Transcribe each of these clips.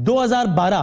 2012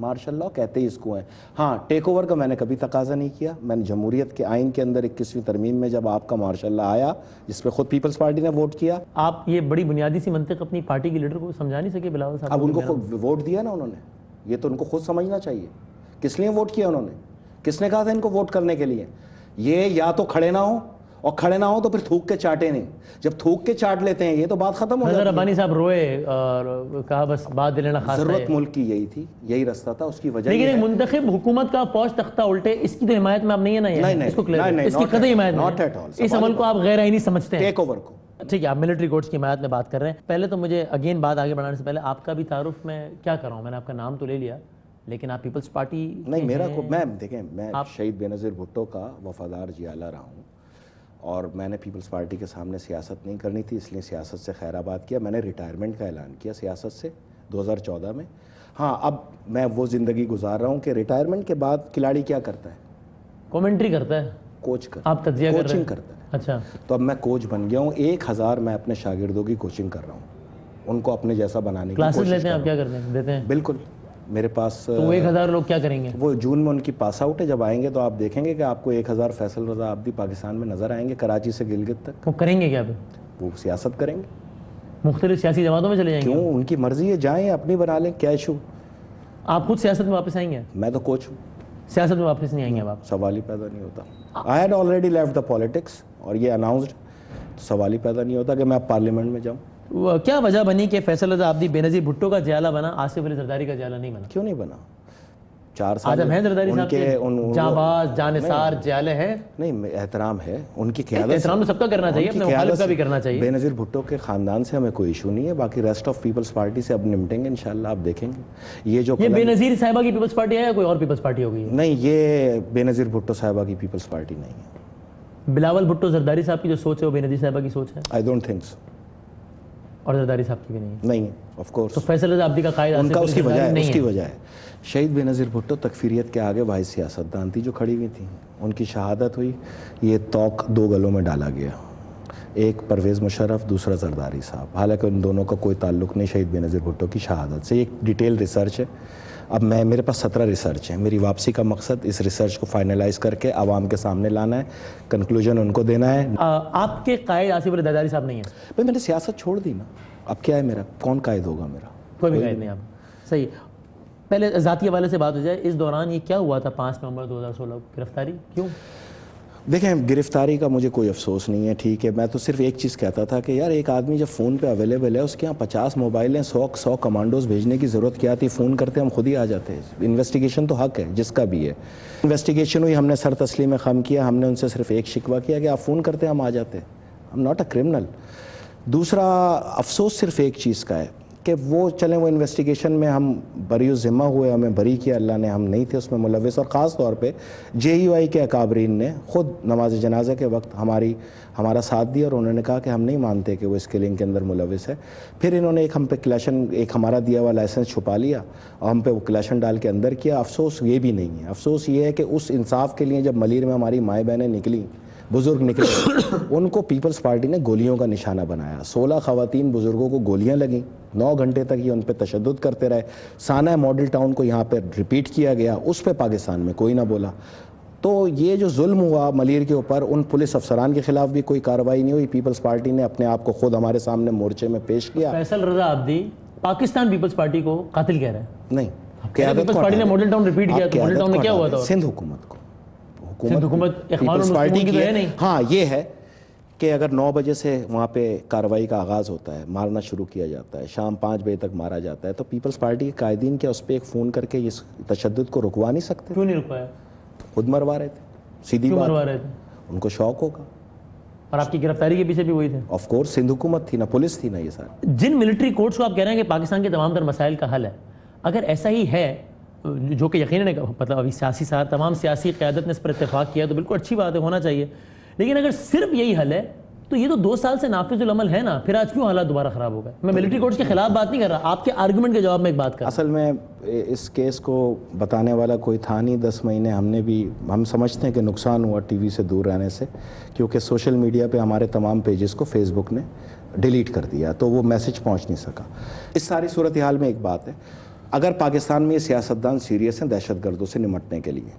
martial law کہتے ہی اس کو ہیں. ہاں ٹیک اوور کا میں نے کبھی تقاضا نہیں کیا. میں نے جمہوریت کے آئین کے اندر 21ویں ترمیم میں جب آپ کا مارشل لاء آیا جس پہ خود پیپلز پارٹی نے ووٹ کیا, آپ یہ بڑی بنیادی سی منطق اپنی پارٹی کے لیڈر کو سمجھا نہیں سکے بلاول صاحب؟ اب ان کو ووٹ دیا نا انہوں نے, یہ تو ان کو خود سمجھنا چاہیے کس لیے ووٹ کیا انہوں نے, کس نے کہا تھا ان کو ووٹ کرنے کے لیے. یہ یا تو کھڑے نہ ہو, اور کھڑے نہ ہو تو پھر تھوک کے چاٹے نہیں. جب تھوک کے چاٹ لیتے ہیں یہ تو بات ختم ہو جاتی ہے. ربانی صاحب روئے اور کہا بس بات دلینا خاص ہے. ضرورت ملک کی یہی تھی, یہی رستہ تھا, اس کی وجہ لیکن ایک منتخب حکومت کا فوج تختہ الٹے, اس کی تو حمایت میں آپ نہیں ہے نا, اس کو اس کی قطعی حمایت نہیں. اس عمل کو آپ غیر آئینی سمجھتے ہیں, ٹیک اوور کو. ٹھیک ہے, آپ ملٹری کورٹس کی حمایت میں بات کر رہے ہیں. پہلے تو مجھے اگین بات آگے بڑھانے سے پہلے آپ کا بھی تعارف میں کیا کر رہا ہوں, میں نے آپ کا نام تو لے لیا لیکن آپ پیپلز پارٹی نہیں, میرا میں دیکھیں میں شہید بے نظیر بھٹو کا وفادار جیالہ رہا ہوں, اور میں نے پیپلز پارٹی کے سامنے سیاست نہیں کرنی تھی, اس لیے سیاست سے خیر آباد کیا. میں نے ریٹائرمنٹ کا اعلان کیا سیاست سے 2014 میں. ہاں اب میں وہ زندگی گزار رہا ہوں کہ ریٹائرمنٹ کے بعد کھلاڑی کیا کرتا ہے, کومنٹری کرتا ہے, کوچ کرتا ہے, آپ تجزیہ کوچنگ کرتا ہے. اچھا, تو اب میں کوچ بن گیا ہوں. 1000 میں اپنے شاگردوں کی کوچنگ کر رہا ہوں, ان کو اپنے جیسا بنانے کی کلاسز کوشش لیتے ہیں کر آپ, کیا کرتے ہیں, دیتے ہیں؟ بالکل, میرے پاس تو 1000 لوگ کیا کریں گے؟ وہ جون میں ان کی پاس آؤٹ ہے, جب آئیں گے تو آپ دیکھیں گے کہ آپ کو 1000 فیصل رضا عابدی پاکستان میں نظر آئیں گے, کراچی سے گلگت تک. وہ کریں گے کیا پھر؟ وہ سیاست کریں گے, مختلف سیاسی جماعتوں میں چلے جائیں گے. کیوں, ان کی مرضی ہے, جائیں اپنی بنا لیں, کیا ایشو. آپ خود سیاست میں واپس آئیں گے؟ میں تو کوچ ہوں, سیاست میں واپس نہیں آئیں گے آپ؟ سوال ہی پیدا نہیں ہوتا. I had already left the politics, اور یہ اناؤنسڈ, تو سوال ہی پیدا نہیں ہوتا کہ میں اب پارلیمنٹ میں جاؤں. کیا وجہ بنی کہ فیصل رضا عابدی بے نظیر بھٹو کا جیالہ بنا, آصف علی زرداری کا جیالہ نہیں بنا؟ کیوں نہیں بنا؟ 4 سال آدم ہیں زرداری صاحب کے جاں باز جانثار جیالے ہیں. نہیں, احترام ہے ان کی قیادت, احترام تو سب کا کرنا چاہیے, اپنے مخالف کا بھی کرنا چاہیے. بے نظیر بھٹو کے خاندان سے ہمیں کوئی ایشو نہیں ہے, باقی ریسٹ آف پیپلز پارٹی سے اب نمٹیں گے انشاءاللہ, آپ دیکھیں گے. یہ بے نظیر صاحبہ کی پیپلز پارٹی ہے یا کوئی اور پیپلز پارٹی ہو گئی ہے؟ نہیں, یہ بے نظیر بھٹو صاحبہ کی پیپلز پارٹی نہیں ہے. بلاول بھٹو زرداری صاحب کی جو سوچ ہے وہ بے نظیر صاحبہ کی سوچ ہے؟ I don't think so. اور زرداری صاحب کی بھی نہیں ہے؟ نہیں ہے, آف کورس. تو فیصل رضا عابدی کا قائد ان کا اس کی وجہ ہے, نہیں اس کی وجہ ہے شہید بے نظیر بھٹو تکفیریت کے آگے واحد سیاستدان تھی جو کھڑی ہوئی تھی. ان کی شہادت ہوئی, یہ توق 2 گلوں میں ڈالا گیا, ایک پرویز مشرف, دوسرا زرداری صاحب. حالانکہ ان دونوں کا کوئی تعلق نہیں شہید بے نظیر بھٹو کی شہادت سے. ایک ڈیٹیل ریسرچ ہے. اب میرے پاس 17 ریسرچ ہیں. میری واپسی کا مقصد اس ریسرچ کو فائنلائز کر کے عوام کے سامنے لانا ہے, کنکلوژن ان کو دینا ہے. آپ کے قائد آصف علی زرداری صاحب نہیں ہیں؟ بھائی میں نے سیاست چھوڑ دی نا, اب کیا ہے میرا, کون قائد ہوگا میرا؟ کوئی بھی قائد نہیں آپ. صحیح. پہلے ذاتی حوالے سے بات ہو جائے, اس دوران یہ کیا ہوا تھا 5 نومبر 2016 گرفتاری کیوں؟ دیکھیں, گرفتاری کا مجھے کوئی افسوس نہیں ہے, ٹھیک ہے. میں تو صرف ایک چیز کہتا تھا کہ یار ایک آدمی جب فون پہ اویلیبل ہے, اس کے یہاں 50 موبائل ہیں, 100 کمانڈوز بھیجنے کی ضرورت کیا تھی؟ فون کرتے ہم خود ہی آ جاتے. انویسٹیگیشن تو حق ہے جس کا بھی ہے. انویسٹیگیشن ہوئی, ہم نے سر تسلیم خم کیا, ہم نے ان سے صرف ایک شکوہ کیا کہ آپ فون کرتے ہم آ جاتے. آئی ایم ناٹ اے کرمنل. دوسرا افسوس صرف ایک چیز کا ہے کہ وہ چلیں وہ انویسٹیگیشن میں ہم بری ذمہ ہوئے, ہمیں بری کیا اللہ نے, ہم نہیں تھے اس میں ملوث. اور خاص طور پہ JUI کے اکابرین نے خود نماز جنازہ کے وقت ہمارا ساتھ دیا, اور انہوں نے کہا کہ ہم نہیں مانتے کہ وہ اس کلنگ کے اندر ملوث ہے. پھر انہوں نے ہم پہ کلیشن, ایک ہمارا دیا ہوا لائسنس چھپا لیا اور ہم پہ وہ کلیشن ڈال کے اندر کیا. افسوس یہ بھی نہیں ہے. افسوس یہ ہے کہ اس انصاف کے لیے جب ملیر میں ہماری مائیں بہنیں نکلیں, بزرگ نکلے, ان کو پیپلز پارٹی نے گولیوں کا نشانہ بنایا. 16 خواتین بزرگوں کو گولیاں لگیں, 9 گھنٹے تک یہ ان پہ تشدد کرتے رہے. سانہ ماڈل ٹاؤن کو یہاں پہ ریپیٹ کیا گیا, اس پہ پاکستان میں کوئی نہ بولا. تو یہ جو ظلم ہوا ملیر کے اوپر, ان پولیس افسران کے خلاف بھی کوئی کارروائی نہیں ہوئی. پیپلز پارٹی نے اپنے آپ کو خود ہمارے سامنے مورچے میں پیش کیا. فیصل رضا عابدی پاکستان پیپلز پارٹی کو قاتل کہہ رہے ہیں؟ نہیں, پیپلز پارٹی نے ماڈل ٹاؤن ریپیٹ کیا, تو ماڈل ٹاؤن میں کیا ہوا تھا؟ سندھ حکومت کو, حکومت پیپلز پارٹی کی تو ہے نہیں. ہاں یہ ہے کہ اگر 9 بجے سے وہاں پہ کارروائی کا آغاز ہوتا ہے, مارنا شروع کیا جاتا ہے, شام 5 بجے تک مارا جاتا ہے, تو پیپلز پارٹی کے قائدین کیا اس پہ ایک فون کر کے اس تشدد کو رکوا نہیں سکتے؟ کیوں نہیں رکوایا؟ خود مروا رہے تھے, سیدھی بات. مروا رہے تھے؟ ان کو شوق ہوگا. اور آپ کی گرفتاری کے پیچھے بھی وہی تھے؟ آف کورس, سندھ حکومت تھی نا, پولیس تھی نا. یہ سارا جن ملٹری کورٹس کو آپ کہہ رہے ہیں کہ پاکستان کے تمام تر مسائل کا حل ہے, اگر ایسا ہی ہے, جو کہ یقیناً مطلب ابھی تمام سیاسی قیادت نے اس پر اتفاق کیا, تو بالکل اچھی بات ہے, ہونا چاہیے. لیکن اگر صرف یہی حل ہے تو یہ تو 2 سال سے نافذ العمل ہے نا, پھر آج کیوں حالات دوبارہ خراب ہو گئے؟ میں ملٹری کورٹس کے خلاف بات نہیں کر رہا, آپ کے آرگومنٹ کے جواب میں ایک بات کر رہا ہوں. اصل میں اس کیس کو بتانے والا کوئی تھا نہیں. 10 مہینے ہم سمجھتے ہیں کہ نقصان ہوا ٹی وی سے دور رہنے سے, کیونکہ سوشل میڈیا پہ ہمارے تمام پیجز کو فیس بک نے ڈیلیٹ کر دیا, تو وہ میسج پہنچ نہیں سکا. اس ساری صورتحال میں ایک بات ہے, اگر پاکستان میں یہ سیاستدان سیریس ہیں دہشت گردوں سے نمٹنے کے لیے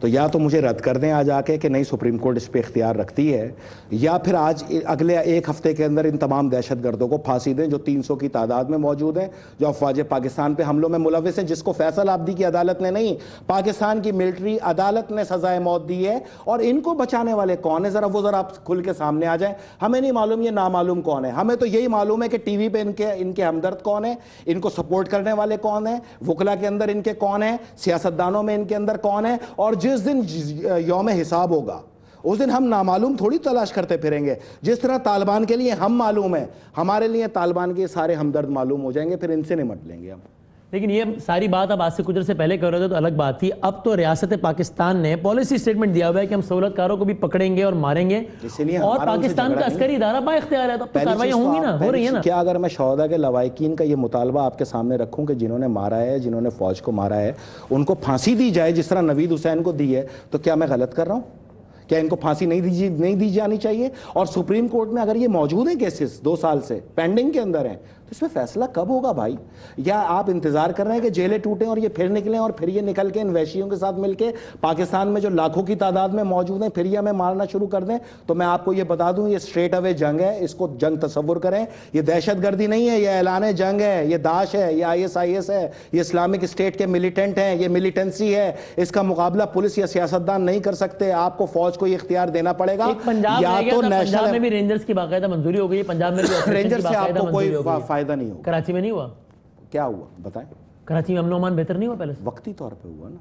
تو یا تو مجھے رد کر دیں آج آ کے کہ نہیں سپریم کورٹ اس پہ اختیار رکھتی ہے, یا پھر آج اگلے ایک ہفتے کے اندر ان تمام دہشت گردوں کو پھانسی دیں جو 300 کی تعداد میں موجود ہیں, جو افواج پاکستان پہ حملوں میں ملوث ہیں, جس کو فیصل آبادی کی عدالت نے نہیں پاکستان کی ملٹری عدالت نے سزائے موت دی ہے. اور ان کو بچانے والے کون ہیں, ذرا آپ کھل کے سامنے آ جائیں. ہمیں نہیں معلوم یہ نامعلوم کون ہے, ہمیں تو یہی معلوم ہے کہ ٹی وی پہ ان کے ہمدرد کون ہیں, ان کو سپورٹ کرنے والے کون ہیں, وکلا کے اندر ان کے کون ہیں, سیاستدانوں میں ان کے اندر کون ہیں. اور جس دن یوم حساب ہوگا اس دن ہم نامعلوم تھوڑی تلاش کرتے پھریں گے. جس طرح طالبان کے لیے ہم معلوم ہیں, ہمارے لیے طالبان کے سارے ہمدرد معلوم ہو جائیں گے, پھر ان سے نمٹ لیں گے ہم. لیکن یہ ساری بات اب آج سے کچھ عرصے پہلے کر رہے تھے تو الگ بات تھی. اب تو ریاست پاکستان نے پالیسی سٹیٹمنٹ دیا ہوا ہے کہ ہم سہولت کاروں کو بھی پکڑیں گے اور ماریں گے, اور پاکستان کا عسکری ادارہ با اختیار ہے, تو اب تو کارروائیاں ہوں گی نا, ہو رہی ہیں نا. کیا اگر میں شہداء کے لواحقین کا یہ مطالبہ آپ کے سامنے رکھوں کہ جنہوں نے مارا ہے, جنہوں نے فوج کو مارا ہے, ان کو پھانسی دی جائے جس طرح نوید حسین کو دی ہے, تو کیا میں غلط کر رہا ہوں؟ کیا ان کو پھانسی نہیں دی جانی چاہیے؟ اور سپریم کورٹ میں اگر یہ موجود ہیں کیسز 2 سال سے پینڈنگ کے اندر ہیں, تو اس میں فیصلہ کب ہوگا بھائی؟ یا آپ انتظار کر رہے ہیں کہ جیلیں ٹوٹیں اور یہ پھر نکلیں, اور پھر یہ نکل کے ان وحشیوں کے ساتھ مل کے پاکستان میں جو لاکھوں کی تعداد میں موجود ہیں پھر یہ ہمیں مارنا شروع کر دیں؟ تو میں آپ کو یہ بتا دوں, یہ اسٹریٹ اوے جنگ ہے, اس کو جنگ تصور کریں. یہ دہشت گردی نہیں ہے, یہ اعلان جنگ ہے, یہ داعش ہے, یہ IS ہے, یہ اسلامک اسٹیٹ کے ملیٹنٹ ہیں, یہ ملیٹنسی ہے. اس کا مقابلہ پولیس یا سیاستدان نہیں کر سکتے. آپ کو فوج کو یہ اختیار دینا پڑے گا. یا تو پنجاب میں بھی رینجرز کی باقاعدہ منظوری ہو گئی, پنجاب میں بھی رینجر سے آپ کو کوئی فائدہ نہیں ہوگا. کراچی میں نہیں ہوا؟ کیا ہوا بتائیں؟ کراچی میں امن و امان بہتر نہیں ہوا پہلے سے؟ وقتی طور پہ ہوا نا,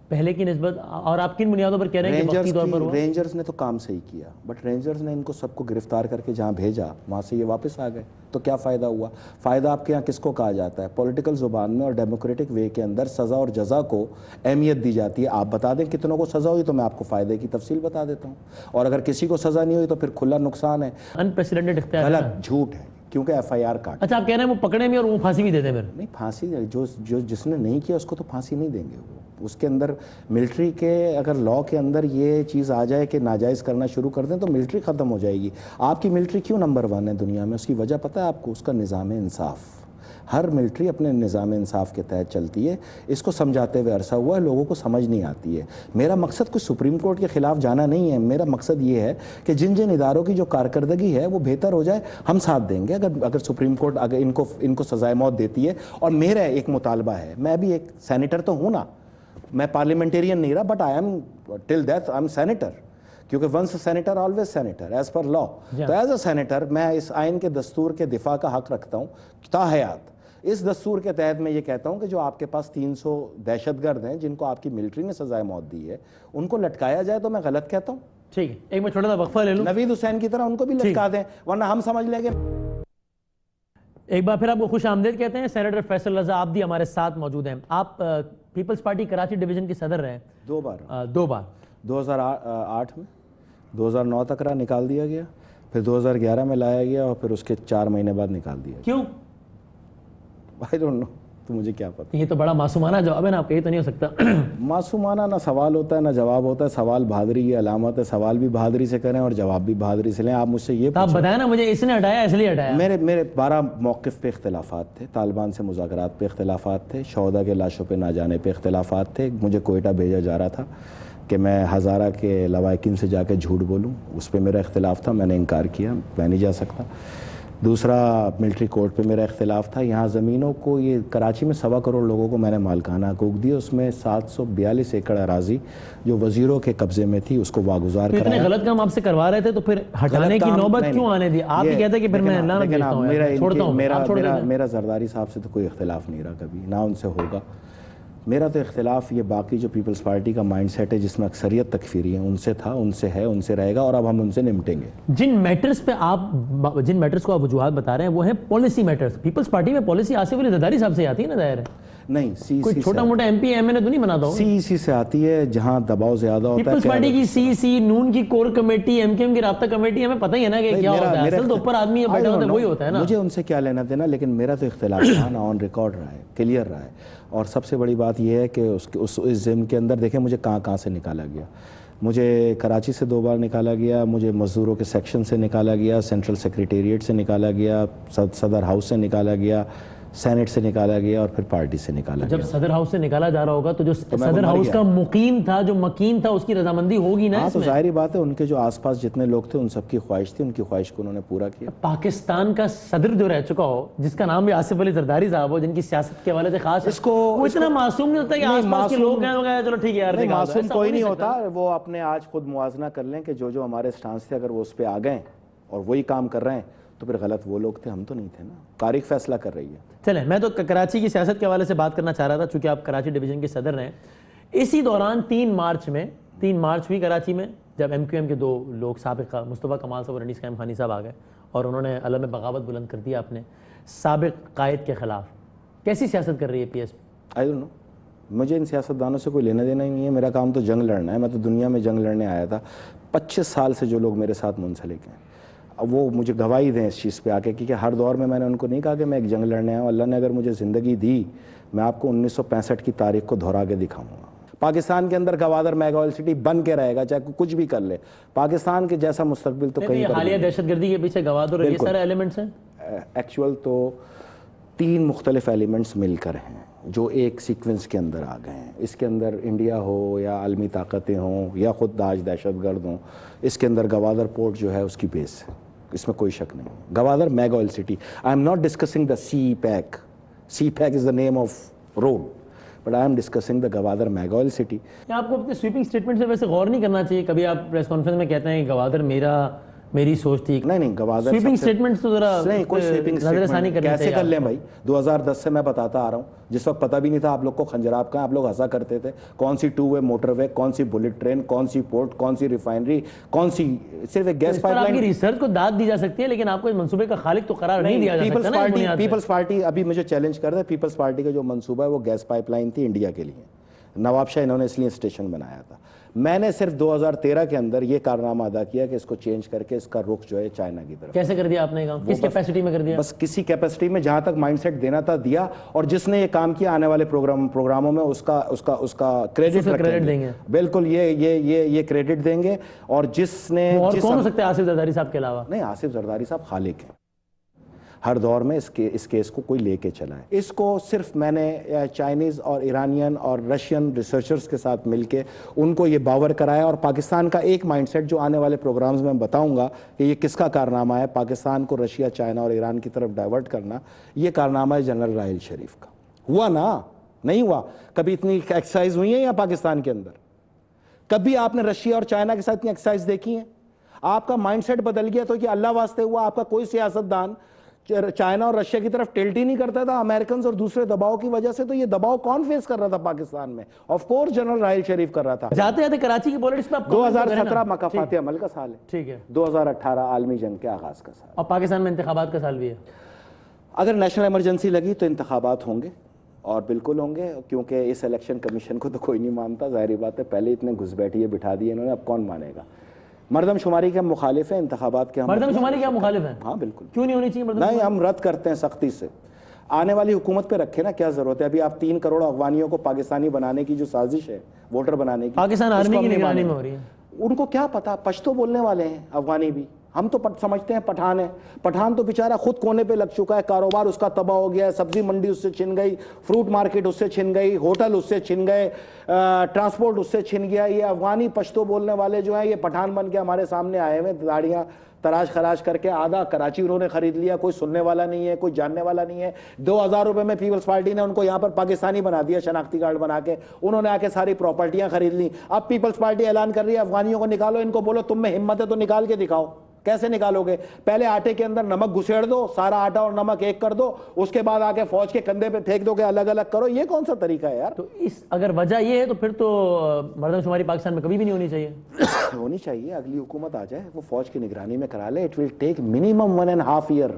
پہلے کی نسبت. اور آپ کن بنیادوں پر کہہ رہے ہیں کہ وقتی طور پر ہوا؟ رینجرز نے تو کام صحیح کیا, بٹ رینجرز نے ان کو سب کو گرفتار کر کے جہاں بھیجا وہاں سے یہ واپس آ گئے, تو کیا فائدہ ہوا؟ فائدہ آپ کے یہاں کس کو کہا جاتا ہے؟ پولیٹیکل زبان میں اور ڈیموکریٹک وے کے اندر سزا اور جزا کو اہمیت دی جاتی ہے. آپ بتا دیں کتنوں کو سزا ہوئی تو میں آپ کو فائدے کی تفصیل بتا دیتا ہوں, اور اگر کسی کو سزا نہیں ہوئی تو پھر کھلا نقصان ہے. انپریسیڈنٹڈ اختیار ہے, غلط, جھوٹ ہے, کیونکہ FIR کاٹ. اچھا آپ کہہ رہے ہیں وہ پکڑے میں اور وہ پھانسی بھی دیتے ہیں؟ نہیں, پھانسی جو جس نے نہیں کیا اس کو تو پھانسی نہیں دیں گے. وہ اس کے اندر ملٹری کے اگر لاء کے اندر یہ چیز آ جائے کہ ناجائز کرنا شروع کر دیں تو ملٹری ختم ہو جائے گی. آپ کی ملٹری کیوں نمبر 1 ہے دنیا میں؟ اس کی وجہ پتہ ہے آپ کو؟ اس کا نظام انصاف. ہر ملٹری اپنے نظام انصاف کے تحت چلتی ہے. اس کو سمجھاتے ہوئے عرصہ ہوا ہے, لوگوں کو سمجھ نہیں آتی ہے. میرا مقصد کچھ سپریم کورٹ کے خلاف جانا نہیں ہے, میرا مقصد یہ ہے کہ جن اداروں کی جو کارکردگی ہے وہ بہتر ہو جائے. ہم ساتھ دیں گے اگر سپریم کورٹ اگر ان کو سزائے موت دیتی ہے. اور میرا ایک مطالبہ ہے, میں بھی ایک سینیٹر تو ہوں نا, میں پارلیمنٹیرین نہیں رہا, but I am till death I am senator, کیونکہ once senator always senator as per law. تو ایز اے سینیٹر میں اس آئین کے دستور کے دفاع کا حق رکھتا ہوں تا حیات. اس دستور کے تحت میں یہ کہتا ہوں کہ جو آپ کے پاس 300 دہشت گرد ہیں جن کو آپ کی ملٹری نے سزائے موت دی ہے, ان کو لٹکایا جائے تو میں غلط کہتا ہوں؟ ٹھیک ہے, ایک میں چھوٹا سا وقفہ لے لوں. نوید حسین کی طرح ان کو بھی لٹکا دیں, ورنہ ہم سمجھ لیں گے. ایک بار پھر آپ کو خوش آمدید کہتے ہیں. سینیٹر فیصل رضا عابدی ہمارے ساتھ موجود ہیں. آپ پیپلز پارٹی کراچی ڈویژن کے صدر رہے. 2 بار 2008 میں, 2009 تک رہا, نکال دیا گیا, پھر 2011 میں لایا گیا, اور پھر اس کے 4 مہینے بعد نکال دیا. کیوں؟ I don't know, تو مجھے کیا پتہ. یہ تو بڑا معصومانہ جواب ہے نا, آپ کہیں تو نہیں ہو سکتا. معصومانہ نہ سوال ہوتا ہے نہ جواب ہوتا ہے. سوال بہادری کی علامت ہے, سوال بھی بہادری سے کریں اور جواب بھی بہادری سے لیں. آپ مجھ سے یہ آپ بتائیں نا, مجھے اس نے ہٹایا اس لیے ہٹایا. میرے 12 موقف پہ اختلافات تھے, طالبان سے مذاکرات پہ اختلافات تھے, شہداء کے لاشوں پہ نہ جانے پہ اختلافات تھے. مجھے کوئٹہ بھیجا جا رہا تھا کہ میں ہزارہ کے لواحقین سے جا کے جھوٹ بولوں, اس پہ میرا اختلاف تھا, میں نے انکار کیا, میں نہیں جا سکتا. دوسرا ملٹری کورٹ پہ میرا اختلاف تھا. یہاں زمینوں کو, یہ کراچی میں 1.25 کروڑ لوگوں کو میں نے مالکانہ حقوق دیے, اس میں 742 ایکڑ اراضی جو وزیروں کے قبضے میں تھی اس کو واگزار کرایا. اتنے غلط کام آپ سے کروا رہے تھے تو پھر ہٹانے کی نوبت کیوں آنے دی؟ آپ ہی کہتے کہ پھر میں اللہ نہ بھیجتا ہوں, چھوڑتا ہوں. میرا زرداری صاحب سے تو کوئی اختلاف نہیں رہا کبھی, نہ ان سے ہوگا. میرا تو اختلاف یہ باقی جو پیپلز پارٹی کا مائنڈ سیٹ ہے جس میں اکثریت تکفیری ہے, ان سے تھا, ان سے ہے, ان سے رہے گا, اور اب ہم ان سے نمٹیں گے. جن میٹرز پہ جن میٹرز کو آپ وجوہات بتا رہے ہیں وہ ہیں پالیسی میٹرز. پیپلز پارٹی میں پالیسی آصف علی زرداری صاحب سے آتی ہے نا, ظاہر ہے. نہیں, کوئی چھوٹا موٹا ایم پی ایم این اے تو نہیں بناتا ہوں. سی سے آتی ہے جہاں دباؤ زیادہ ہوتا ہے. پیپلز پارٹی کی سی, نون کی کور کمیٹی, ایم کے ایم کی رابطہ کمیٹی, ہمیں پتہ ہی ہے نا کہ کیا ہوتا ہے. اصل تو اوپر آدمی بیٹھا ہوتا ہے وہی ہوتا ہے نا. مجھے ان سے کیا لینا دینا, لیکن میرا تو اختلاف تھا نا, آن ریکارڈ رہا ہے, کلیئر رہا ہے. اور سب سے بڑی بات یہ ہے کہ اس ضمن کے اندر دیکھیں مجھے کہاں سے نکالا گیا. مجھے کراچی سے 2 بار نکالا گیا, مجھے مزدوروں کے سیکشن سے نکالا گیا, سینٹرل سیکریٹریٹ سے نکالا گیا, صدر ہاؤس سے نکالا گیا, سینٹ سے نکالا گیا اور پھر پارٹی سے نکالا گیا. جب صدر ہاؤس سے نکالا جا رہا ہوگا تو جو صدر ہاؤس کا مقیم تھا, جو مکین تھا, اس کی رضامندی ہوگی نا. ہاں تو ظاہری بات ہے ان کے جو آس پاس جتنے لوگ تھے ان سب کی خواہش تھی, ان کی خواہش کو انہوں نے پورا کیا. پاکستان کا صدر جو رہ چکا ہو, جس کا نام بھی آصف علی زرداری صاحب ہو, جن کی سیاست کے حوالے سے خاص اس کو وہ اتنا معصوم نہیں ہوتا کہ آس پاس کے لوگ ہیں چلو ٹھیک ہے یار, معصوم کوئی نہیں ہوتا. وہ اپنے آج خود موازنہ کر لیں کہ جو ہمارے سٹانس تھے اگر وہ اس پہ آ گئے اور وہی کام کر رہے ہیں تو پھر غلط وہ لوگ تھے, ہم تو نہیں تھے نا. تاریخ فیصلہ کر رہی ہے. چلیں, میں تو کراچی کی سیاست کے حوالے سے بات کرنا چاہ رہا تھا چونکہ آپ کراچی ڈویژن کے صدر ہیں. اسی دوران 3 مارچ ہوئی کراچی میں, جب ایم کیو ایم کے 2 لوگ سابق مصطفیٰ کمال صاحب اور انیس قائم خانی صاحب آ گئے اور انہوں نے علم بغاوت بلند کر دیا اپنے سابق قائد کے خلاف. کیسی سیاست کر رہی ہے پی S P? I don't know, مجھے ان سیاستدانوں سے کوئی لینا دینا ہی نہیں ہے. میرا کام تو جنگ لڑنا ہے. میں تو دنیا میں جنگ لڑنے آیا تھا. 25 سال سے جو لوگ میرے ساتھ منسلک ہیں اب وہ مجھے گواہی دیں اس چیز پہ آ کے, کیونکہ ہر دور میں نے ان کو نہیں کہا کہ میں ایک جنگ لڑنے آیا ہوں. اللہ نے اگر مجھے زندگی دی, میں آپ کو 1965 کی تاریخ کو دہرا کے دکھاؤں گا. پاکستان کے اندر گوادر میگا سٹی بن کے رہے گا, چاہے کچھ بھی کر لے. پاکستان کے جیسا مستقبل تو کہیں پر حالیہ دہشت گردی کے پیچھے گوادر اور یہ سارے ایلیمنٹس ہیں. ایکچوئل تو 3 مختلف ایلیمنٹس مل کر ہیں جو ایک سیکوینس کے اندر آ گئے ہیں. اس کے اندر انڈیا ہو یا عالمی طاقتیں ہوں یا خود داعش دہشت گرد ہوں, اس کے اندر گوادر پورٹ جو ہے اس کی بیس ہے, اس میں کوئی شک نہیں. Gwadar mega oil city. I am not discussing the CPEC. CPEC is the name of road, but I am discussing the Gwadar mega oil city. آپ کو اپنے سویپنگ اسٹیٹمنٹ سے ویسے غور نہیں کرنا چاہیے؟ کبھی آپ پریس کانفرنس میں کہتے ہیں کہ گوادر میری سوچ تھی. نہیں, گوادر سویپنگ اسٹیٹمنٹ تو ذرا نہیں, کوئی سویپنگ اسٹیٹمنٹ کیسے کر لیں بھائی؟ 2010 سے میں بتاتا آ رہا ہوں, جس وقت پتہ بھی نہیں تھا آپ لوگ کو خنجراب کہاں, آپ لوگ ہنسا کرتے تھے کون سی 2 وے موٹر وے, کون سی بلٹ ٹرین, کون سی پورٹ, کون سی ریفائنری, کون سی صرف ایک گیس پائپ لائن. آپ کی ریسرچ کو داد دی جا سکتی ہے لیکن آپ کو اس منصوبے کا خالق تو قرار نہیں دیا جا سکتا. پیپلز پارٹی ابھی مجھے چیلنج کر رہا ہے. پیپلز پارٹی کا جو منصوبہ ہے وہ گیس پائپ لائن تھی انڈیا کے لیے. نواب شاہ انہوں نے اس لیے اسٹیشن بنایا تھا. میں نے صرف 2013 کے اندر یہ کارنامہ ادا کیا کہ اس کو چینج کر کے اس کا رخ جو ہے چائنا کی طرف. کیسے کر دیا آپ نے کام؟ کس کیپیسٹی میں کر دیا؟ بس کسی کیپیسٹی میں جہاں تک مائنڈ سیٹ دینا تھا دیا, اور جس نے یہ کام کیا آنے والے پروگراموں میں اس کا کریڈٹ دیں گے. بالکل یہ کریڈٹ دیں گے. اور جس نے کون ہو سکتے ہیں آصف زرداری صاحب کے علاوہ؟ نہیں, آصف زرداری صاحب خالق ہیں. ہر دور میں اس کیس کو کوئی لے کے چلا ہے. اس کو صرف میں نے چائنیز اور ایرانین اور رشین ریسرچرز کے ساتھ مل کے ان کو یہ باور کرایا, اور پاکستان کا ایک مائنڈ سیٹ جو آنے والے پروگرامز میں بتاؤں گا کہ یہ کس کا کارنامہ ہے, پاکستان کو رشیا, چائنا اور ایران کی طرف ڈائیورٹ کرنا. یہ کارنامہ ہے جنرل راحیل شریف کا. ہوا نا, نہیں ہوا. کبھی اتنی ایکسرسائز ہوئی ہیں یا پاکستان کے اندر؟ کبھی آپ نے رشیا اور چائنا کے ساتھ اتنی ایکسرسائز دیکھی ہیں؟ آپ کا مائنڈ سیٹ بدل گیا تو یہ اللہ واسطے ہوا. آپ کا کوئی سیاستدان چائنا اور رشیا کی طرف ٹلٹ ہی نہیں کرتا تھا امریکنز اور دوسرے دباؤ کی وجہ سے. تو یہ دباؤ کون فیس کر رہا تھا پاکستان میں؟ Of course general Raheel Sharif کر رہا تھا. جاتے جاتے کراچی کی پولیٹکس میں 2017 مکافات عمل کا سال ہے. ٹھیک ہے. 2018 عالمی جنگ کے آغاز کا سال. اور پاکستان میں انتخابات کا سال بھی ہے. اگر نیشنل ایمرجنسی لگی تو انتخابات ہوں گے, اور بالکل ہوں گے, کیونکہ اس الیکشن کمیشن کو تو کوئی نہیں مانتا. ظاہری بات ہے, پہلے اتنے گھس بیٹھیے بٹھا دیے انہوں نے, اب کون مانے گا؟ مردم شماری کے ہم مخالف ہیں, انتخابات کے ہم مردم شماری کے ہم مخالف ہیں. ہاں بالکل. کیوں نہیں ہونی چاہیے مردم؟ نہیں, ہم رد کرتے ہیں سختی سے. آنے والی حکومت پہ رکھے نا, کیا ضرورت ہے؟ ابھی آپ 3 کروڑ افغانیوں کو پاکستانی بنانے کی جو سازش ہے, ووٹر بنانے کی, پاکستان آرمی کی نگرانی میں ہو رہی ہے. ان کو کیا پتا؟ پشتو بولنے والے ہیں افغانی بھی. ہم تو سمجھتے ہیں پٹھان ہے. پٹھان تو بیچارہ خود کونے پہ لگ چکا ہے, کاروبار اس کا تباہ ہو گیا ہے, سبزی منڈی اس سے چھن گئی, فروٹ مارکیٹ اس سے چھن گئی, ہوٹل اس سے چھن گئے, ٹرانسپورٹ اس سے چھن گیا. یہ افغانی پشتو بولنے والے جو ہیں یہ پٹھان بن کے ہمارے سامنے آئے ہوئے, داڑیاں تراش خراش کر کے. آدھا کراچی انہوں نے خرید لیا, کوئی سننے والا نہیں ہے, کوئی جاننے والا نہیں ہے. 2000 روپے میں پیپلز پارٹی نے ان کو یہاں پر پاکستانی بنا دیا, شناختی کارڈ بنا کے. انہوں نے آ کے ساری پراپرٹیاں خرید لی. اب پیپلز پارٹی اعلان کر رہی ہے افغانیوں کو نکالو, ان کو بولو تم میں ہمت ہے تو نکال کے دکھاؤ. کیسے نکالو گے؟ پہلے آٹے کے اندر نمک گھسیڑ دو, سارا آٹا اور نمک ایک کر دو, اس کے بعد آ کے فوج کے کندھے پہ پھینک دو کہ الگ الگ کرو. یہ کون سا طریقہ ہے یار؟ تو اس اگر وجہ یہ ہے تو پھر تو مردم شماری پاکستان میں کبھی بھی نہیں ہونی چاہیے. ہونی چاہیے. اگلی حکومت آ جائے, وہ فوج کی نگرانی میں کرا لے. It will take minimum 1.5 year.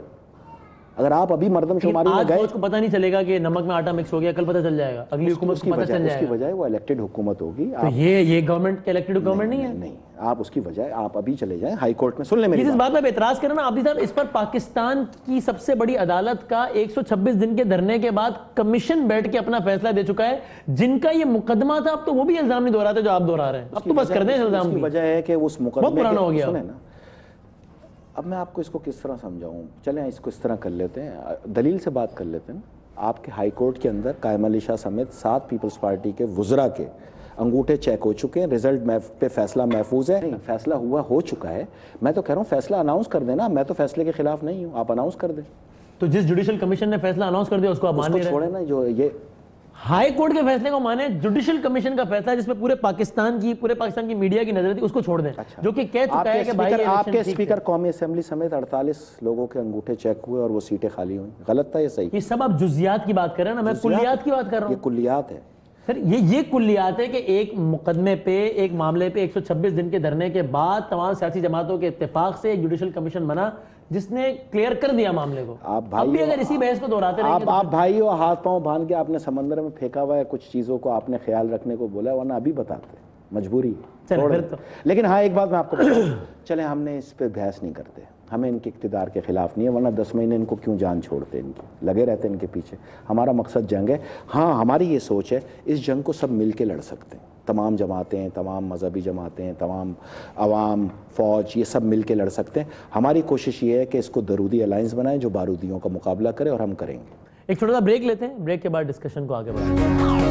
اگر آپ ابھی مردم شماری میں گئے, فوج کو پتہ نہیں چلے گا کہ نمک میں آٹا مکس ہو گیا, کل پتہ چل جائے گا. اگلی حکومت کو پتہ چل جائے گا. اس کی وجہ وہ الیکٹڈ حکومت ہوگی. تو یہ گورنمنٹ الیکٹڈ گورنمنٹ نہیں ہے. نہیں, آپ اس کی وجہ آپ ابھی چلے جائیں ہائی کورٹ میں. سن لیں میری اس بات میں اعتراض کرنا عابدی صاحب, اس پر پاکستان کی سب سے بڑی عدالت کا 126 دن کے دھرنے کے بعد کمیشن بیٹھ کے اپنا فیصلہ دے چکا ہے, جن کا یہ مقدمہ تھا. اب تو وہ بھی الزام نہیں دہراتے جو آپ دہرا رہے ہیں. اب تو بس کر دیں الزام. کی وجہ ہے کہ اس مقدمے بہت پرانا ہو گیا. سنیں نا, اب میں آپ کو اس کو کس طرح سمجھاؤں. چلیں اس کو اس طرح کر لیتے ہیں, دلیل سے بات کر لیتے ہیں. آپ کے ہائی کورٹ کے اندر قائم علی شاہ سمیت 7 پیپلز پارٹی کے وزراء کے انگوٹھے چیک ہو چکے ہیں, رزلٹ پہ فیصلہ محفوظ ہے. فیصلہ ہو چکا ہے. میں تو کہہ رہا ہوں فیصلہ اناؤنس کر دینا, میں تو فیصلے کے خلاف نہیں ہوں, آپ اناؤنس کر دیں. تو جس جوڈیشل کمیشن نے فیصلہ اناؤنس کر دیا اس کو آپ مان نہیں رہے؟ چھوڑیں نا, جو یہ ہائی کورٹ کے فیصلے کو مانے, جوڈیشل کمیشن کا فیصلہ جس میں پورے پاکستان کی میڈیا کی نظر تھی, اس کو چھوڑ دیں, جو کہ کہہ چکا ہے کہ بھائی آپ کے اسپیکر قومی اسمبلی سمیت 48 لوگوں کے انگوٹھے چیک ہوئے اور وہ سیٹیں خالی ہوئیں. غلط تھا یہ صحیح؟ یہ سب آپ جزیات کی بات کر رہے ہیں نا, میں کلیات کی بات کر رہا ہوں. یہ کلیات ہے سر, یہ کلیات ہے کہ ایک مقدمے پہ, ایک معاملے پہ 126 دن کے دھرنے کے بعد تمام سیاسی جماعتوں کے اتفاق سے ایک جوڈیشل کمیشن بنا جس نے کلیئر کر دیا معاملے کو. اب بھی اگر اسی بحث کو دہراتے رہیں گے, آپ بھائی ہو, ہاتھ پاؤں باندھ کے آپ نے سمندر میں پھینکا ہوا ہے, کچھ چیزوں کو آپ نے خیال رکھنے کو بولا, ورنہ ابھی بتاتے, مجبوری. لیکن ہاں ایک بات میں آپ کو چلیں, ہم نے اس پہ بحث نہیں کرتے, ہمیں ان کے اقتدار کے خلاف نہیں ہے, ورنہ 10 مہینے ان کو کیوں جان چھوڑتے, ان کی لگے رہتے ان کے پیچھے. ہمارا مقصد جنگ ہے. ہاں ہماری یہ سوچ ہے اس جنگ کو سب مل کے لڑ سکتے ہیں, تمام جماعتیں, تمام مذہبی جماعتیں, تمام عوام, فوج, یہ سب مل کے لڑ سکتے ہیں. ہماری کوشش یہ ہے کہ اس کو درودی الائنس بنائیں جو بارودیوں کا مقابلہ کرے, اور ہم کریں گے. ایک چھوٹا سا بریک لیتے ہیں, بریک کے بعد ڈسکشن کو آگے بڑھائیں گے.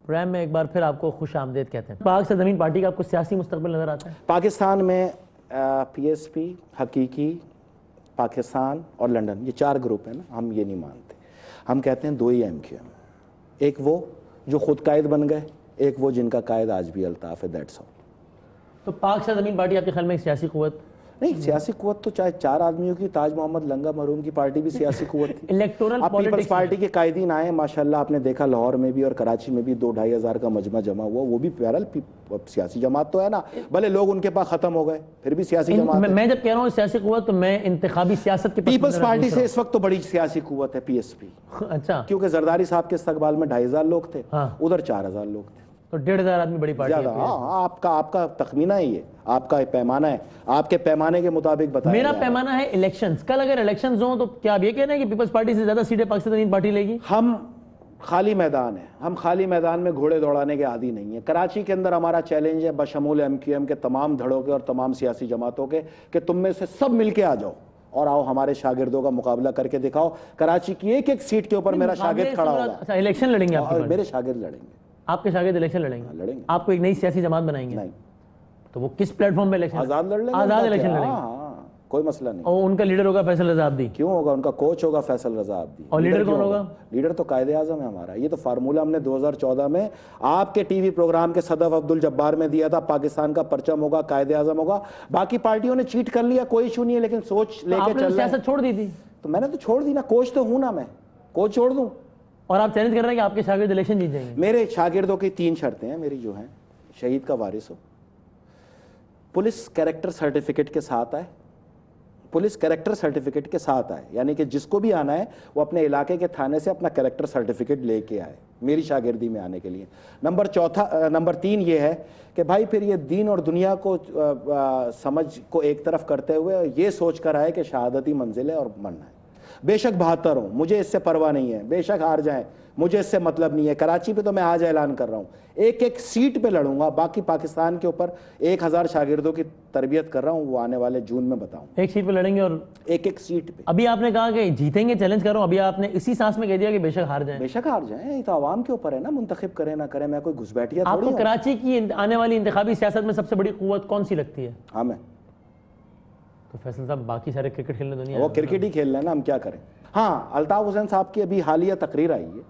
پروگرام میں ایک بار پھر آپ کو خوش آمدید کہتے ہیں. پاک سے زمین پارٹی کا آپ کو سیاسی مستقبل نظر آتا ہے؟ پاکستان میں پی ایس پی, حقیقی پاکستان اور لنڈن, یہ 4 گروپ ہیں نا, ہم یہ نہیں مانتے. ہم کہتے ہیں 2 ہی ایم کیو ایم, ایک وہ جو خود قائد بن گئے, ایک وہ جن کا قائد آج بھی الطاف ہے, دیٹس آل. تو پاک سے زمین پارٹی آپ کے خیال میں ایک سیاسی قوت نہیں؟ سیاسی قوت تو چاہے 4 آدمیوں کی, تاج محمد لنگا مرحوم کی پارٹی بھی سیاسی قوت تھی. الیکٹورل اب پیپلز پارٹی کے قائدین آئے ماشاءاللہ, آپ نے دیکھا لاہور میں بھی اور کراچی میں بھی 2-2.5 ہزار کا مجمع جمع ہوا, وہ بھی بہرحال سیاسی جماعت تو ہے نا, بھلے لوگ ان کے پاس ختم ہو گئے, پھر بھی سیاسی جماعت ہے. میں جب کہہ رہا ہوں سیاسی قوت تو میں انتخابی سیاست کی پیپلز پارٹی سے اس وقت تو بڑی سیاسی قوت ہے پی ایس پی. اچھا, کیونکہ زرداری صاحب کے استقبال میں 2,500 لوگ تھے, ادھر 4,000 لوگ تھے, تو 1,500 آدمی بڑی پارٹی ہے. ہاں, آپ کا تخمینہ ہی ہے, آپ کا پیمانہ ہے, آپ کے پیمانے کے مطابق بتائیں. میرا پیمانہ ہے الیکشنز. کل اگر الیکشنز ہوں تو کیا آپ یہ کہہ رہے ہیں کہ پیپلز پارٹی سے زیادہ سیٹیں پاکستان زمین پارٹی لے گی؟ ہم خالی میدان ہے, ہم خالی میدان میں گھوڑے دوڑانے کے عادی نہیں ہیں. کراچی کے اندر ہمارا چیلنج ہے بشمول ایم کیو ایم کے تمام دھڑوں کے اور تمام سیاسی جماعتوں کے, کہ تم میں سے سب مل کے آ جاؤ اور آؤ ہمارے شاگردوں کا مقابلہ کر کے دکھاؤ. کراچی کی ایک ایک سیٹ کے اوپر میرا شاگرد کھڑا ہوگا. اچھا, الیکشن لڑیں گے آپ؟ میرے شاگرد لڑیں گے. آپ کے شاگرد الیکشن لڑیں گے؟ لڑیں گے. آپ کو ایک نئی سیاسی جماعت بنائیں گے؟ نہیں. تو وہ کس پلیٹ فارم پہ الیکشن؟ آزاد لڑ لیں گے. آزاد الیکشن لڑیں گے. ہاں, کوئی مسئلہ نہیں. اور ان کا لیڈر ہوگا فیصل رضا عابدی؟ کیوں ہوگا, ان کا کوچ ہوگا فیصل رضا عابدی. اور لیڈر کون ہوگا؟ لیڈر تو قائد اعظم ہے ہمارا. یہ تو فارمولہ ہم نے 2014 میں آپ کے ٹی وی پروگرام کے صدف عبد الجبار میں دیا تھا, پاکستان کا پرچم ہوگا, قائد اعظم ہوگا. باقی پارٹیوں نے چیٹ کر لیا, کوئی ایشو نہیں ہے, لیکن سوچ لے کے چل رہے ہیں. سیاست چھوڑ دی تھی تو میں نے تو چھوڑ دی نا, کوچ تو ہوں نا, میں کوچ چھوڑ دوں. اور آپ چیلنج کر رہے ہیں کہ آپ کے شاگرد الیکشن جیت جائیں گے؟ میرے شاگردوں کی 3 شرطیں ہیں میری جو ہیں. شہید کا وارث ہو, پولیس کیریکٹر سرٹیفکیٹ کے ساتھ آئے, پولیس کیریکٹر سرٹیفکیٹ کے ساتھ آئے, یعنی کہ جس کو بھی آنا ہے وہ اپنے علاقے کے تھانے سے اپنا کیریکٹر سرٹیفکیٹ لے کے آئے میری شاگردی میں آنے کے لیے. نمبر 3 یہ ہے کہ بھائی پھر یہ دین اور دنیا کو سمجھ کو ایک طرف کرتے ہوئے یہ سوچ کر آئے کہ شہادتی منزل ہے اور مرنا ہے. بے شک 72 ہوں, مجھے اس سے پرواہ نہیں ہے, بے شک ہار جائیں, مجھے اس سے مطلب نہیں ہے. کراچی پہ تو میں آج اعلان کر رہا ہوں, ایک ایک سیٹ پہ لڑوں گا. باقی پاکستان کے اوپر 1,000 شاگردوں کی تربیت کر رہا ہوں, وہ آنے والے جون میں بتاؤں. ایک سیٹ پہ لڑیں گے, اور ایک ایک سیٹ پہ. ابھی آپ نے کہا کہ جیتیں گے, چیلنج کر رہا ہوں, ابھی آپ نے اسی سانس میں کہہ دیا کہ بے شک ہار جائیں. بے شک ہار جائیں, یہ تو عوام کے اوپر ہے نا, منتخب کریں نہ کریں, میں کوئی گھسبیٹیا تھوڑی ہوں. آپ کو کراچی کی آنے والی انتخابی سیاست میں سب سے بڑی قوت کون سی لگتی ہے؟ ہاں میں تو فیصل صاحب باقی سارے کرکٹ کھیلنے دنیا وہ کرکٹ ہی کھیل رہے ہیں نا, ہم کیا کریں. ہاں, الطاف حسین صاحب کی ابھی حالیہ تقریر آئی ہے,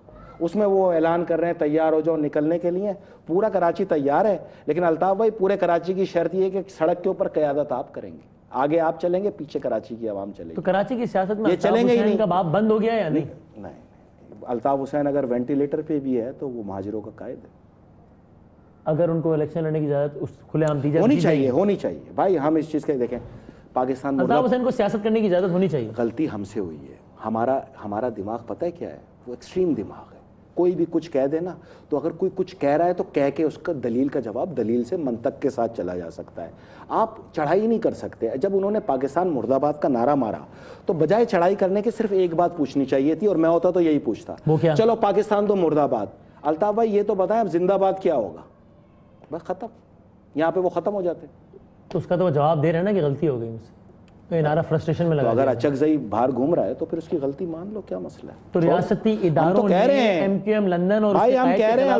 اس میں وہ اعلان کر رہے ہیں تیار ہو جاؤ نکلنے کے لیے. پورا کراچی تیار ہے, لیکن الطاف بھائی پورے کراچی کی شرط یہ ہے کہ سڑک کے اوپر قیادت آپ کریں گے, آگے آپ چلیں گے, پیچھے کراچی کی عوام چلے گی. تو کراچی کی سیاست میں یہ چلیں گے ہی نہیں. کا باب بند ہو گیا یا نہیں؟ نہیں, الطاف حسین اگر وینٹیلیٹر پہ بھی ہے تو وہ مہاجروں کا قائد ہے. اگر ان کو الیکشن لڑنے کی اجازت اس کھلے عام دی جائے, ہونی چاہیے بھائی. ہم اس چیز کے دیکھیں, پاکستان الطاف حسین کو سیاست کرنے کی اجازت ہونی چاہیے. غلطی ہم سے ہوئی ہے. ہمارا دماغ پتہ ہے کیا ہے, وہ ایکسٹریم دماغ ہے. کوئی بھی کچھ کہہ دے نا, تو اگر کوئی کچھ کہہ رہا ہے تو کہہ کے اس کا دلیل کا جواب دلیل سے منطق کے ساتھ چلا جا سکتا ہے. آپ چڑھائی نہیں کر سکتے. جب انہوں نے پاکستان مرد آباد کا نعرہ مارا تو بجائے چڑھائی کرنے کے صرف ایک بات پوچھنی چاہیے تھی, اور میں ہوتا تو یہی پوچھتا, چلو پاکستان تو مرد آباد, الطاف بھائی یہ تو بتائیں اب زندہ باد کیا ہوگا. بس ختم, یہاں پہ وہ ختم ہو جاتے. تو اس کا تو وہ جواب دے رہے ہیں نا کہ غلطی ہو گئی مجھ سے، تو یہ نعرہ فرسٹریشن میں تو لگا اگر اچکزئی باہر گھوم رہا ہے تو پھر اس کی غلطی مان لو، کیا مسئلہ ہے؟ تو ریاستی اداروں نے ایم کیو ایم لندن اور بھائی ہم کہہ رہے ہیں،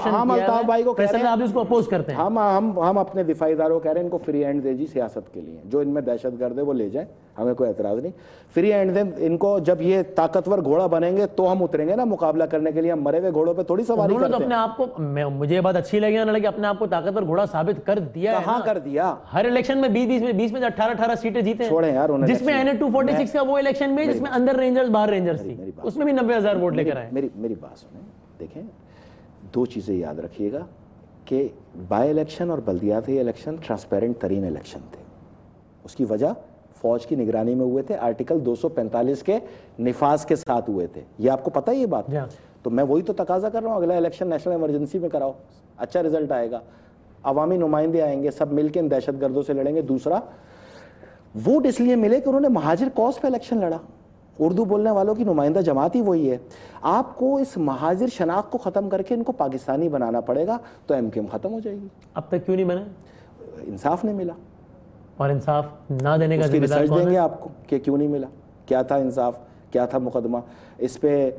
ہم الطاف بھائی کو کہہ رہے ہیں، آپ اس کو اپوز کرتے ہیں. ہم اپنے دفاعی اداروں کہہ رہے ہیں ان کو فری ہینڈ دے جی سیاست کے لیے، جو ان میں دہشت گرد ہے وہ لے جائیں، ہمیں کوئی اعتراض نہیں، فری ہینڈ دیں ان کو. جب یہ طاقتور گھوڑا بنیں گے تو ہم اتریں گے نا مقابلہ کرنے کے لیے. ہم مرے ہوئے گھوڑوں پہ تھوڑی سواری کرتے ہیں. اپنے آپ کو، مجھے یہ بات اچھی لگی نہ لگی، اپنے آپ کو طاقتور گھوڑا ثابت کر دیا ہے. کہاں کر دیا؟ ہر الیکشن میں 20 میں 18 سیٹیں جیتے ہیں، جس میں NA-246 کا وہ الیکشن میں جس میں اندر رینجرز باہر رینجرز تھی، اس میں بھی 90,000 ووٹ لے کر آئے. میری بات سنیں، دیکھیں دو چیزیں یاد رکھیے گا کہ بائی الیکشن اور بلدیاتی الیکشن ٹرانسپیرنٹ ترین الیکشن تھے. اس کی وجہ فوج کی نگرانی میں ہوئے تھے، آرٹیکل 245 کے نفاذ کے ساتھ ہوئے تھے. یہ آپ کو پتہ ہے یہ بات؟ تو میں وہی تو تقاضا کر رہا ہوں، اگلا الیکشن نیشنل ایمرجنسی میں کراؤ، اچھا رزلٹ آئے گا، عوامی نمائندے آئیں گے، سب مل کے ان دہشت گردوں سے لڑیں گے. دوسرا، ووٹ اس لیے ملے کہ انہوں نے مہاجر کاز پہ الیکشن لڑا. اردو بولنے والوں کی نمائندہ جماعت ہی وہی ہے. آپ کو اس مہاجر شناخت کو ختم کر کے ان کو پاکستانی بنانا پڑے گا تو ایم کیو ایم ختم ہو جائے گی. اب تک کیوں نہیں بنے؟ انصاف نہیں ملا. اور انصاف نہ دینے کا اس کی ریسرچ دیں گے آپ کو کہ کیوں نہیں ملا، کیا تھا انصاف، کیا تھا مقدمہ. اس پہ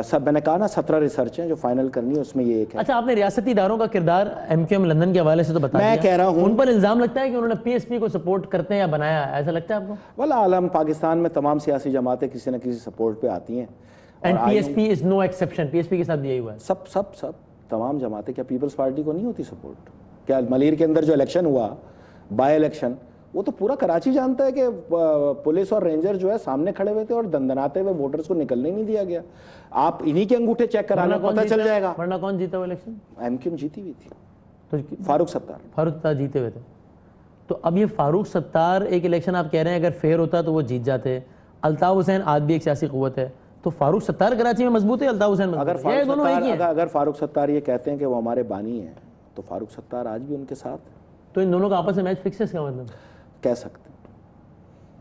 سب میں نے کہا نا 17 ریسرچ ہیں جو فائنل کرنی ہے، اس میں یہ ایک ہے. اچھا، آپ نے ریاستی اداروں کا کردار ایم کیو ایم لندن کے حوالے سے تو بتا دیا. میں کہہ رہا ہوں ان پر الزام لگتا ہے کہ انہوں نے پی ایس پی کو سپورٹ کرتے ہیں یا بنایا ہے، ایسا لگتا ہے آپ کو؟ واللہ عالم پاکستان میں تمام سیاسی جماعتیں کسی نہ کسی سپورٹ پہ آتی ہیں. And P S P is no exception, P S P کے ساتھ یہی ہوا ہے. سب تمام جماعتیں. کیا پیپلز پارٹی کو نہیں ہوتی سپورٹ؟ کیا ملیر کے اندر جو الیکشن ہوا، بائی الیکشن، وہ تو پورا کراچی جانتا ہے کہ پولیس اور رینجر جو ہے سامنے کھڑے ہوئے تھے اور دندناتے ہوئے ووٹرز کو نکلنے نہیں دیا گیا. آپ انہی کے انگوٹھے چیک کرا لیں، پتہ چل جائے گا. ورنہ کون جیتا وہ الیکشن؟ ایم کیو ایم جیتی ہوئی تھی، تو فاروق ستار جیتے ہوئے تھے. تو اب یہ فاروق ستار ایک الیکشن آپ کہہ رہے ہیں اگر فیئر ہوتا تو وہ جیت جاتے. الطاف حسین آج بھی ایک سیاسی قوت ہے، تو فاروق ستار کراچی میں مضبوط ہے، الطاف حسین مضبوط ہے؟ اگر فاروق ستار یہ کہتے ہیں کہ وہ ہمارے بانی ہیں تو فاروق ستار آج بھی ان کے ساتھ. تو ان دونوں کا آپس میں میچ فکس ہے، اس کا مطلب کہہ سکتے ہیں.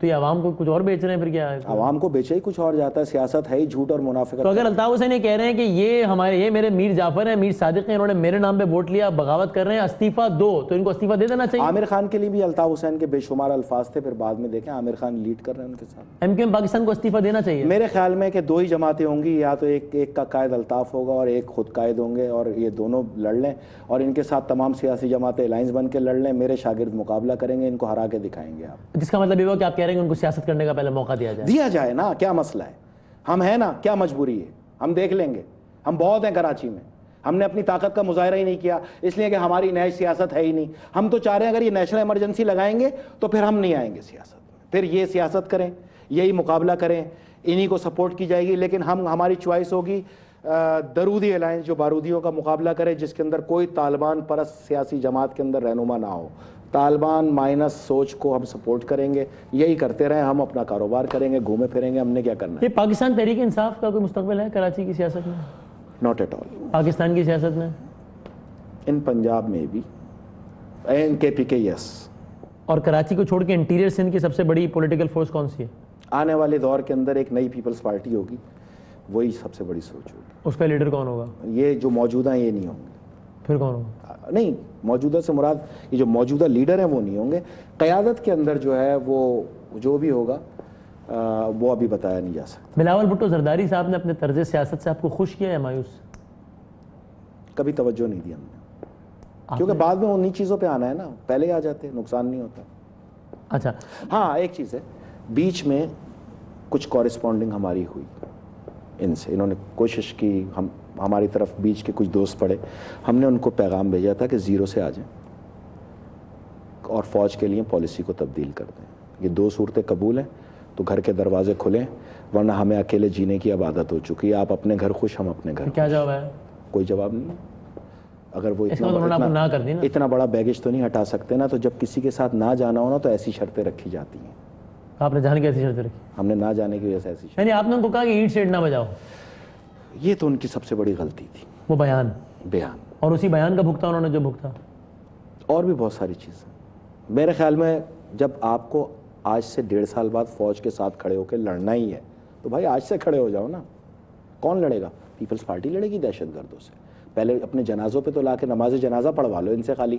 تو یہ عوام کو کچھ اور بیچ رہے ہیں پھر؟ کیا عوام کو بیچے ہی کچھ اور جاتا ہے. سیاست ہے ہی جھوٹ اور منافقت. تو اگر الطاف حسین یہ کہہ رہے ہیں کہ یہ میرے میر جعفر ہیں، میر صادق ہیں، انہوں نے میرے نام پہ ووٹ لیا، بغاوت کر رہے ہیں، استعفیٰ دو، تو ان کو استعفیٰ دے دینا چاہیے. عامر خان کے لیے بھی الطاف حسین کے بے شمار الفاظ تھے، پھر بعد میں دیکھیں عامر خان لیڈ کر رہے ہیں ان کے ساتھ. ایم کیو ایم پاکستان کو استعفیٰ دینا چاہیے. میرے خیال میں کہ دو ہی جماعتیں ہوں گی، یا تو ایک کا قائد الطاف ہوگا اور ایک خود قائد ہوں گے، اور یہ دونوں لڑ لیں اور ان کے ساتھ تمام سیاسی جماعتیں الائنس بن کے لڑ لیں. میرے شاگرد مقابلہ کریں گے، ان کو ہرا کے دکھائیں گے. آپ جس کا مطلب یہ ہو کہ آپ کہہ رہے ہیں کہ ان کو سیاست کرنے کا پہلے موقع دیا جائے نا. کیا مسئلہ ہے؟ ہم ہیں نا، کیا مجبوری ہے؟ ہم دیکھ لیں گے. ہم بہت ہیں کراچی میں، ہم نے اپنی طاقت کا مظاہرہ ہی نہیں کیا اس لیے کہ ہماری نئی سیاست ہے ہی نہیں. ہم تو چاہ رہے ہیں اگر یہ نیشنل ایمرجنسی لگائیں گے تو پھر ہم نہیں آئیں گے سیاست میں، پھر یہ سیاست کریں، یہی مقابلہ کریں، انہی کو سپورٹ کی جائے گی. لیکن ہماری چوائس ہوگی درودی الائنس جو بارودیوں کا مقابلہ کرے، جس کے اندر کوئی طالبان پرست سیاسی جماعت کے اندر رہنما نہ ہو. طالبان مائنس سوچ کو ہم سپورٹ کریں گے. یہی کرتے رہیں، ہم اپنا کاروبار کریں گے، گھومے پھریں گے. ہم نے کیا کرنا ہے؟ یہ پاکستان تحریک انصاف کا کوئی مستقبل ہے کراچی کی سیاست میں؟ Not at all. پاکستان کی سیاست میں ان پنجاب میں بھی این کے پی کے یس. اور کراچی کو چھوڑ کے انٹیریئر سندھ کی سب سے بڑی پولیٹیکل فورس کون سی ہے؟ آنے والے دور کے اندر ایک نئی پیپلز پارٹی ہوگی، وہی سب سے بڑی سوچ ہوگی. اس کا لیڈر کون ہوگا؟ یہ جو موجودہ ہیں یہ نہیں ہوں گے. پھر کون ہوگا؟ نہیں، موجودہ سے مراد یہ جو موجودہ لیڈر ہیں وہ نہیں ہوں گے. قیادت کے اندر جو ہے وہ جو بھی ہوگا وہ ابھی بتایا نہیں جا سکتا. بلاول بھٹو زرداری صاحب نے اپنے طرز سیاست سے آپ کو خوش کیا یا مایوس؟ کبھی توجہ نہیں دی ہم نے، کیونکہ بعد میں انہی چیزوں پہ آنا ہے نا، پہلے ہی آ جاتے، نقصان نہیں ہوتا. اچھا ہاں ایک چیز ہے، بیچ میں کچھ کورسپونڈنگ ہماری ہوئی ان سے. انہوں نے کوشش کی، ہماری طرف بیچ کے کچھ دوست پڑے، ہم نے ان کو پیغام بھیجا تھا کہ زیرو سے آ جائیں اور فوج کے لیے پالیسی کو تبدیل کر دیں. یہ دو صورتیں قبول ہیں تو گھر کے دروازے کھلیں، ورنہ ہمیں اکیلے جینے کی اب عادت ہو چکی ہے. آپ اپنے گھر خوش، ہم اپنے گھر. کیا جواب ہے؟ کوئی جواب نہیں. اگر وہ اتنا بڑا بیگیج تو نہیں ہٹا سکتے نا. تو جب کسی کے ساتھ نہ جانا ہو نا تو ایسی شرطیں رکھی جاتی ہیں. آپ نے جانے کی ایسی شرطیں رکھی؟ ہم نے نہ جانے کی وجہ سے ایسی شرطیں. یعنی آپ نے ان کو کہا کہ اینٹ سیٹ نہ بجاؤ؟ یہ تو ان کی سب سے بڑی غلطی تھی. وہ بیان اور اسی بیان کا بھگتا انہوں نے جو بھگتا. اور بھی بہت ساری چیزیں. میرے خیال میں جب آپ کو آج سے 1.5 سال بعد فوج کے ساتھ کھڑے ہو کے لڑنا ہی ہے تو بھائی آج سے کھڑے ہو جاؤ نا. کون لڑے گا؟ پیپلز پارٹی لڑے گی دہشت گردوں سے. پہلے اپنے جنازوں پہ تو لا کے نماز جنازہ پڑھوا لو ان سے. خالی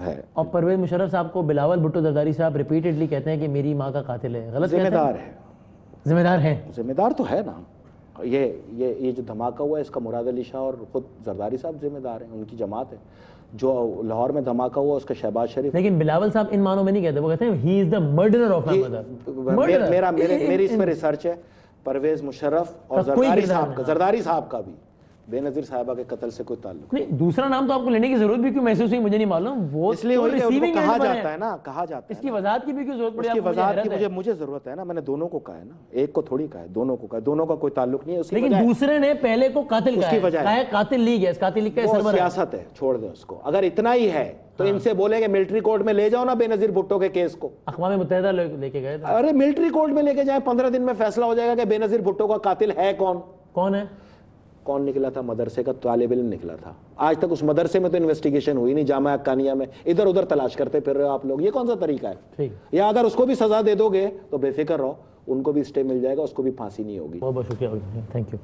ہے. اور پرویز مشرف صاحب کو بلاول بھٹو زرداری صاحب ریپیٹڈلی کہتے ہیں کہ میری ماں کا قاتل ہے, غلط ذمہ دار ہے, ذمہ دار ہیں, ذمہ دار تو ہے نا. یہ جو دھماکہ ہوا ہے اس کا مراد علی شاہ اور خود زرداری صاحب ذمہ دار ہیں, ان کی جماعت ہے. جو لاہور میں دھماکہ ہوا اس کا شہباز شریف, لیکن بلاول صاحب ان معنوں میں نہیں کہتے, وہ کہتے ہیں ہی از دا مرڈرر آف مائی مدر. میری اس پہ ریسرچ ہے. پرویز مشرف اور زرداری صاحب کا بھی بے نظیر صاحبہ کے قتل سے کوئی تعلق نہیں. دوسرا نام تو آپ کو لینے کی ضرورت بھی کیوں محسوس ہوئی مجھے نہیں معلوم, وہ اس لیے کہا جاتا ہے نا, کہا جاتا ہے اس کی وضاحت کی بھی کیوں ضرورت پڑی, اس کی وضاحت کی مجھے ضرورت ہے نا. میں نے دونوں کو کہا ہے نا, ایک کو تھوڑی کہا ہے, دونوں کو کہا ہے, دونوں کا کوئی تعلق نہیں ہے. لیکن دوسرے نے پہلے کو قاتل کہا ہے, قاتل لیگ ہے, اس قاتل لیگ کا وہ سیاست ہے, چھوڑ دیں اس کو. اگر اتنا ہی ہے تو ان سے بولیں کہ ملٹری کورٹ میں لے جاؤ نا بے نظیر بھٹو کے کیس کو. اقوام متحدہ لے کے گئے تھے. ارے ملٹری کورٹ میں لے کے جائیں, 15 دن میں فیصلہ ہو جائے گا کہ بے نظیر بھٹو کا قاتل ہے کون. کون ہے؟ کون نکلا تھا؟ مدرسے کا طالب علم نکلا تھا. آج تک اس مدرسے میں تو انویسٹیگیشن ہوئی نہیں, جامعہ حقانیہ میں ادھر ادھر تلاش کرتے پھر رہے ہو آپ لوگ. یہ کون سا طریقہ ہے؟ یا اگر اس کو بھی سزا دے دو گے تو بے فکر رہو, ان کو بھی اسٹے مل جائے گا, اس کو بھی پھانسی نہیں ہوگی. بہت بہت شکریہ, تھینک یو.